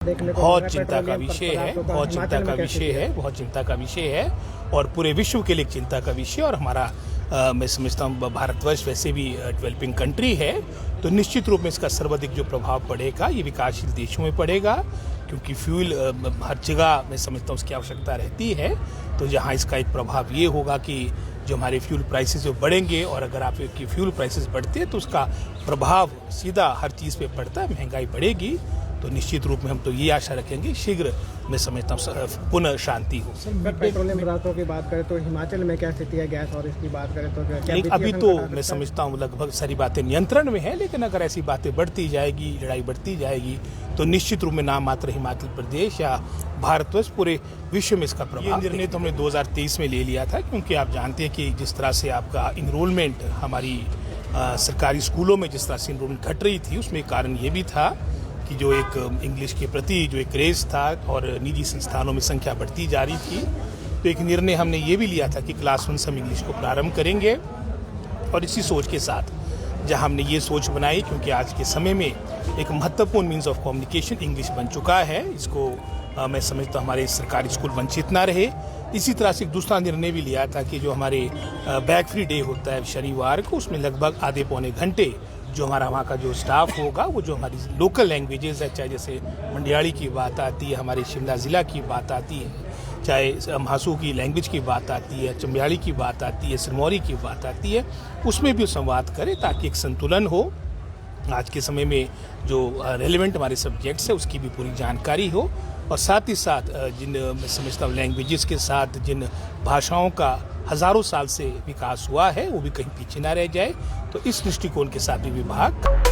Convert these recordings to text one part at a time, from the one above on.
बहुत चिंता का विषय है, बहुत चिंता का विषय है, बहुत चिंता का विषय है और पूरे विश्व के लिए चिंता का विषय। और हमारा मैं समझता हूँ भारतवर्ष वैसे भी डेवलपिंग कंट्री है, तो निश्चित रूप में इसका सर्वाधिक जो प्रभाव पड़ेगा ये विकासशील देशों में पड़ेगा, क्योंकि फ्यूल हर जगह मैं समझता हूँ उसकी आवश्यकता रहती है। तो जहाँ इसका एक प्रभाव ये होगा कि जो हमारे फ्यूल प्राइसेस जो बढ़ेंगे, और अगर आपकी फ्यूल प्राइसेस बढ़ते हैं तो उसका प्रभाव सीधा हर चीज़ पे पड़ता है, महंगाई बढ़ेगी। तो निश्चित रूप में हम तो ये आशा रखेंगे शीघ्र मैं समझता हूँ पुनः शांति हो। पेट्रोलियम पदार्थों की बात करें तो हिमाचल में क्या स्थिति है, गैस और इसकी बात करें तो क्या अभी तो मैं समझता हूँ लगभग सारी बातें नियंत्रण में है, लेकिन अगर ऐसी बातें बढ़ती जाएगी, लड़ाई बढ़ती जाएगी, तो निश्चित रूप में नाम मात्र हिमाचल प्रदेश या भारतवर्ष पूरे विश्व में इसका प्रभाव। ये निर्णय तो हमने 2023 में ले लिया था, क्योंकि आप जानते हैं कि जिस तरह से आपका इनरोलमेंट हमारी सरकारी स्कूलों में जिस तरह से इनरोलमेंट घट रही थी, उसमें कारण ये भी था कि जो एक इंग्लिश के प्रति जो एक क्रेज था और निजी संस्थानों में संख्या बढ़ती जा रही थी, तो एक निर्णय हमने ये भी लिया था कि क्लास 1 से हम इंग्लिश को प्रारंभ करेंगे। और इसी सोच के साथ जहां हमने ये सोच बनाई, क्योंकि आज के समय में एक महत्वपूर्ण मीन्स ऑफ कम्युनिकेशन इंग्लिश बन चुका है, इसको मैं समझता हूँ हमारे सरकारी स्कूल वंचित ना रहे। इसी तरह से एक दूसरा निर्णय भी लिया था कि जो हमारे बैग फ्री डे होता है शनिवार को, उसमें लगभग आधे पौने घंटे जो हमारा वहाँ का जो स्टाफ होगा वो जो हमारी लोकल लैंग्वेजेस है, चाहे जैसे मंडियाली की बात आती है, हमारे शिमला ज़िला की बात आती है, चाहे म्हासू की लैंग्वेज की बात आती है, चंबियाली की बात आती है, सिरमौरी की बात आती है, उसमें भी संवाद करें ताकि एक संतुलन हो। आज के समय में जो रेलेवेंट हमारे सब्जेक्ट्स है उसकी भी पूरी जानकारी हो, और साथ ही साथ जिन मैं समझता हूँ लैंग्वेजेस के साथ जिन भाषाओं का हज़ारों साल से विकास हुआ है वो भी कहीं पीछे ना रह जाए। तो इस दृष्टिकोण के साथ भी विभाग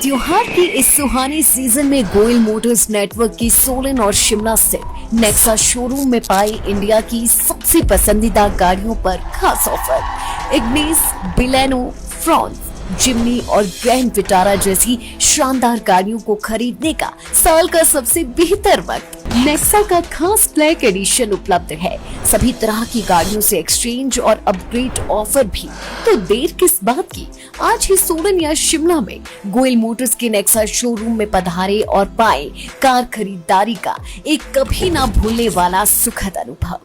त्योहार की इस सुहानी सीजन में गोयल मोटर्स नेटवर्क की सोलन और शिमला स्थित नेक्सा शोरूम में पाई इंडिया की सबसे पसंदीदा गाड़ियों पर खास ऑफर। इग्निस, बिलेनो, फ्रॉन्स, जिम्नी और ग्रैंड विटारा जैसी शानदार गाड़ियों को खरीदने का साल का सबसे बेहतर वक्त। नेक्सा का खास ब्लैक एडिशन उपलब्ध है। सभी तरह की गाड़ियों से एक्सचेंज और अपग्रेड ऑफर भी। तो देर किस बात की, आज ही सोलन या शिमला में गोयल मोटर्स के नेक्सा शोरूम में पधारे और पाए कार खरीदारी का एक कभी ना भूलने वाला सुखद अनुभव।